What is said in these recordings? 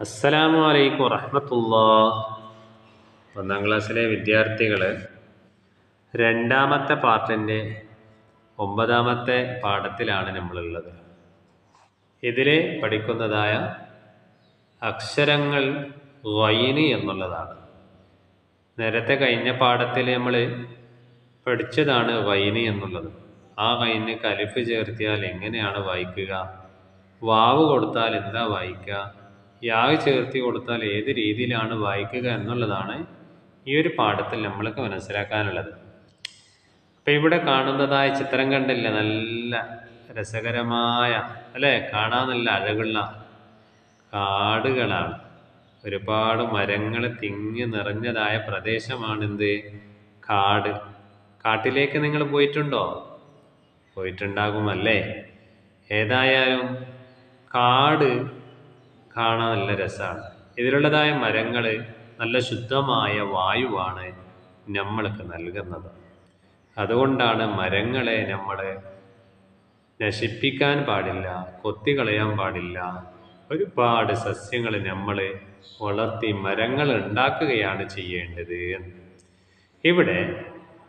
അസ്സലാമു അലൈക്കും വറഹ്മത്തുള്ളാഹ്. ഒന്നാം ക്ലാസ്സിലെ വിദ്യാർത്ഥികൾ രണ്ടാമത്തെ പാർട്ടിൻ്റെ 9ാമത്തെ പാഠത്തിലാണ് നമ്മളുള്ളത്. ഇതിൽ പഠിക്കുന്നതായ അക്ഷരങ്ങൾ ഗൈന് എന്നുള്ളതാണ്. നേരത്തെ കഴിഞ്ഞ പാഠത്തിൽ നമ്മൾ പഠിച്ചതാണ് ഗൈന് എന്നുള്ളത്. ആ ഗൈനിക്ക് അലിഫ് ചേർത്തിയാൽ എങ്ങനെയാണ് വായിക്കുക, വാവ് കൊടുത്താൽ എന്താ വായിക്കുക, യാവ് ചേർത്തി കൊടുത്താൽ ഏത് രീതിയിലാണ് വായിക്കുക എന്നുള്ളതാണ് ഈ ഒരു പാഠത്തിൽ നമ്മൾക്ക് മനസ്സിലാക്കാനുള്ളത്. അപ്പം ഇവിടെ കാണുന്നതായ ചിത്രം കണ്ടില്ല, നല്ല രസകരമായ അല്ലേ, കാണാൻ നല്ല അഴകുള്ള കാടുകളാണ്. ഒരുപാട് മരങ്ങൾ തിങ്ങി നിറഞ്ഞതായ പ്രദേശമാണെന്ത്, കാട്. കാട്ടിലേക്ക് നിങ്ങൾ പോയിട്ടുണ്ടോ? പോയിട്ടുണ്ടാകുമല്ലേ. ഏതായാലും കാട് കാണാൻ നല്ല രസമാണ്. ഇതിലുള്ളതായ മരങ്ങൾ നല്ല ശുദ്ധമായ വായുവാണ് നമ്മൾക്ക് നൽകുന്നത്. അതുകൊണ്ടാണ് മരങ്ങളെ നമ്മൾ നശിപ്പിക്കാൻ പാടില്ല, കൊത്തിക്കളയാൻ പാടില്ല. ഒരുപാട് സസ്യങ്ങൾ നമ്മൾ വളർത്തി മരങ്ങൾ ഉണ്ടാക്കുകയാണ് ചെയ്യേണ്ടത്. ഇവിടെ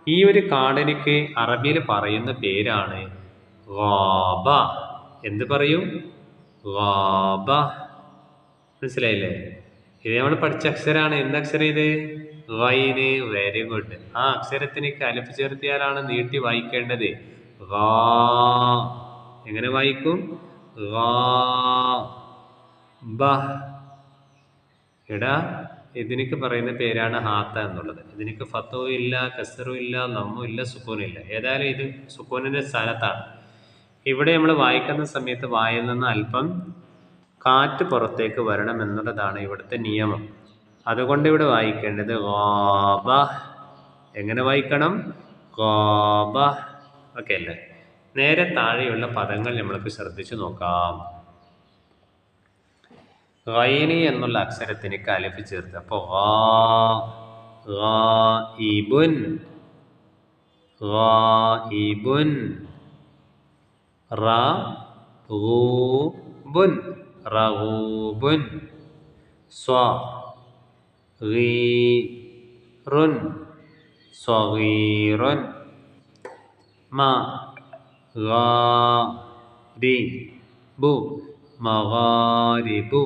ഈ ഒരു കാടിനിക്ക് അറബിയിൽ പറയുന്ന പേരാണ് ഗാബ. എന്ത് പറയും? ഗാബ. മനസ്സിലായില്ലേ? ഇത് നമ്മൾ പഠിച്ച അക്ഷരമാണ്. എന്തക്ഷരം ഇത്? ഗൈന്. Very good. ആ അക്ഷരത്തിനേക്ക് അലിഫ് ചേർത്തിയാലാണ് നീട്ടി വായിക്കേണ്ടത്. ഗാ. എങ്ങനെ വായിക്കും? ഗാ ബ. എടാ, ഇതിനേക്ക് പറയുന്ന പേരാണ് ഹാത്ത എന്നുള്ളത്. ഇതിനേക്ക് ഫത്തവും ഇല്ല, കസറും ഇല്ല, നമ്മും ഇല്ല, സുക്കൂനും ഇല്ല. ഏതായാലും ഇത് സുക്കൂനിന്റെ സ്ഥാനത്താണ്. ഇവിടെ നമ്മൾ വായിക്കുന്ന സമയത്ത് വായിൽ നിന്ന് അല്പം കാറ്റ് പുറത്തേക്ക് വരണം എന്നുള്ളതാണ് ഇവിടുത്തെ നിയമം. അതുകൊണ്ട് ഇവിടെ വായിക്കേണ്ടത് ഗാബ. എങ്ങനെ വായിക്കണം? ഗാബ. ഓക്കെ അല്ലേ? നേരെ താഴെയുള്ള പദങ്ങൾ നമ്മൾക്ക് ശ്രദ്ധിച്ചു നോക്കാം. ഗൈനി എന്നുള്ള അക്ഷരത്തിനേക്ക് അലിഫ് ചേർത്ത്. അപ്പോൾ ഗായിബുൻ, ഗായിബുൻ. റഗൂബുൻ, റഗൂബുൻ. സ്വഗീറുൻ, സ്വഗീറുൻ. മഗാരിബു, മഗാരിബു.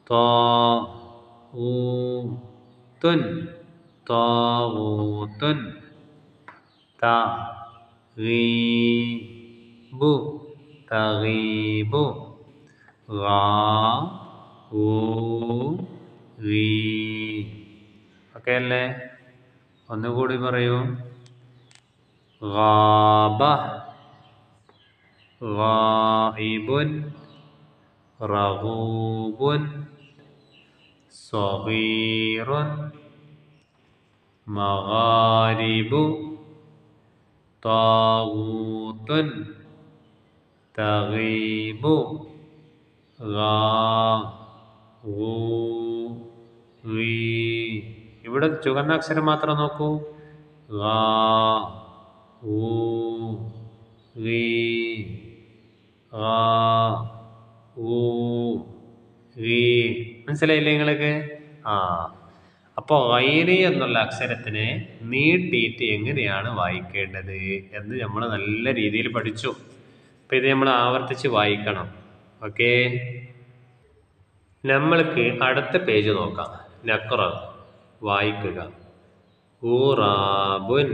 താഗൂത്തുൻ, താഗൂത്തുൻ. തഗീബു, തഗീബു. ഓക്കെ അല്ലേ? ഒന്നുകൂടി പറയൂ. ഗാബ, ഗായിബുൻ, റഗൂബുൻ, സ്വഗീറുൻ, മഗാരിബു, താഗൂത്തുൻ, തഗീബു, ഇവിടെ ചുവന്ന അക്ഷരം മാത്രം നോക്കൂ. മനസ്സിലായില്ലേ നിങ്ങൾക്ക്? അപ്പോൾ ഗൈന് എന്നുള്ള അക്ഷരത്തിനെ നീട്ടിയിട്ട് എങ്ങനെയാണ് വായിക്കേണ്ടത് എന്ന് നമ്മൾ നല്ല രീതിയിൽ പഠിച്ചു. അപ്പം ഇത് നമ്മൾ ആവർത്തിച്ച് വായിക്കണം. ഓക്കെ, നമ്മൾക്ക് അടുത്ത പേജ് നോക്കാം. നഖ്റ, വായിക്കുക. ഖുറാബുൻ,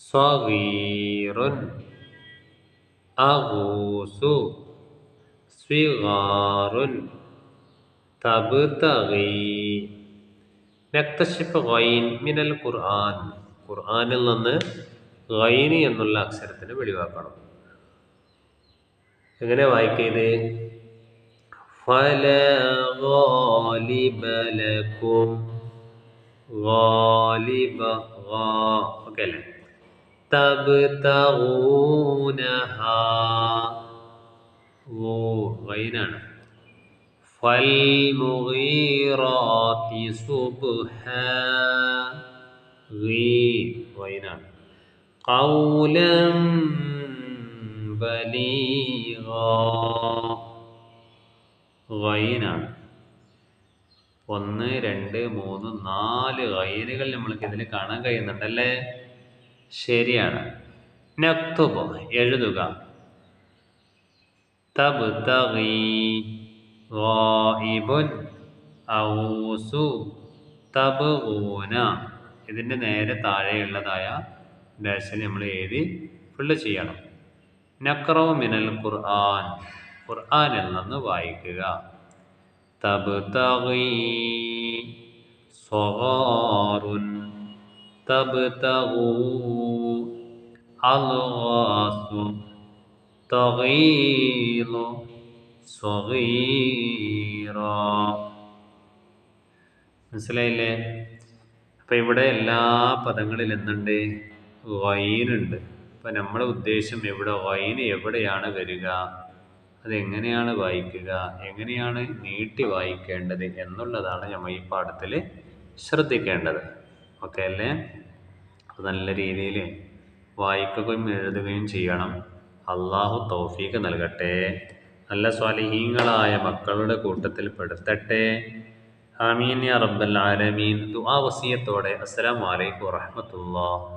സ്വഗീറുൻ, അഗൂസു, സ്വിഗാറുൻ, തബ്തഗി. നക്തശിഫ് ഗൈൻ മിനൽ ഖുർആൻ. ഖുർആനിൽ നിന്ന് ഗൈന് എന്നുള്ള അക്ഷരത്തിന് വെളിവാക്കണം. എങ്ങനെ വായിക്കത്? ഫലാ ഗാലിബ ലക്കും, ഗാലിബ, ഓക്കെ അല്ലേ? തബ്തഗൂനഹാ, ഗൈനാണ്. ഫൽമുഗീറാത്തി സുബ്ഹാ, ഗൈനാണ്. ഖൗലൻ ബലീഗാ, ഗൈനാണ്. 1 2 3 4 ഗൈനുകൾ നമ്മൾക്ക് ഇതിൽ കാണാൻ കഴിയുന്നുണ്ടല്ലേ? ശരിയാണ്. നക്തുബ് എഴുതുക. തബ്തഗി ഗായിബുൻ ഔസു തബ്ഗൂന. ഇതിൻ്റെ നേരെ താഴെയുള്ളതായ ഡാഷിൽ നമ്മൾ എഴുതി ഫുള്ള് ചെയ്യണം. നഖ്റഉ മിനൽ ഖുർആൻ, ഖുർആനിൽ നിന്ന് വായിക്കുക. തബ്തഗി സ്വഗാറുൻ തബ്തഗൂ അൽഗാസു തഗീലു സ്വഗീറാ. മനസ്സിലായില്ലേ? അപ്പം ഇവിടെ എല്ലാ പദങ്ങളിൽ എന്തുണ്ട്? ഗൈനുണ്ട്. അപ്പം നമ്മുടെ ഉദ്ദേശം ഇവിടെ ഗൈന് എവിടെയാണ് വരിക, അതെങ്ങനെയാണ് വായിക്കുക, എങ്ങനെയാണ് നീട്ടി വായിക്കേണ്ടത് എന്നുള്ളതാണ് നമ്മൾ ഈ പാഠത്തിൽ ശ്രദ്ധിക്കേണ്ടത്. ഓക്കെ അല്ലേ? അത് നല്ല രീതിയിൽ വായിക്കുകയും എഴുതുകയും ചെയ്യണം. അള്ളാഹു തൗഫീഖ് നൽകട്ടെ. നല്ല സ്വാലിഹീങ്ങളായ മക്കളുടെ കൂട്ടത്തിൽ പെടുത്തട്ടെ. ആമീൻ യാ റബ്ബൽ ആലമീൻ. ദുആ വസിയത്തോടെ അസ്സലാമു അലൈക്കും വറഹ്മത്തുള്ളാഹി.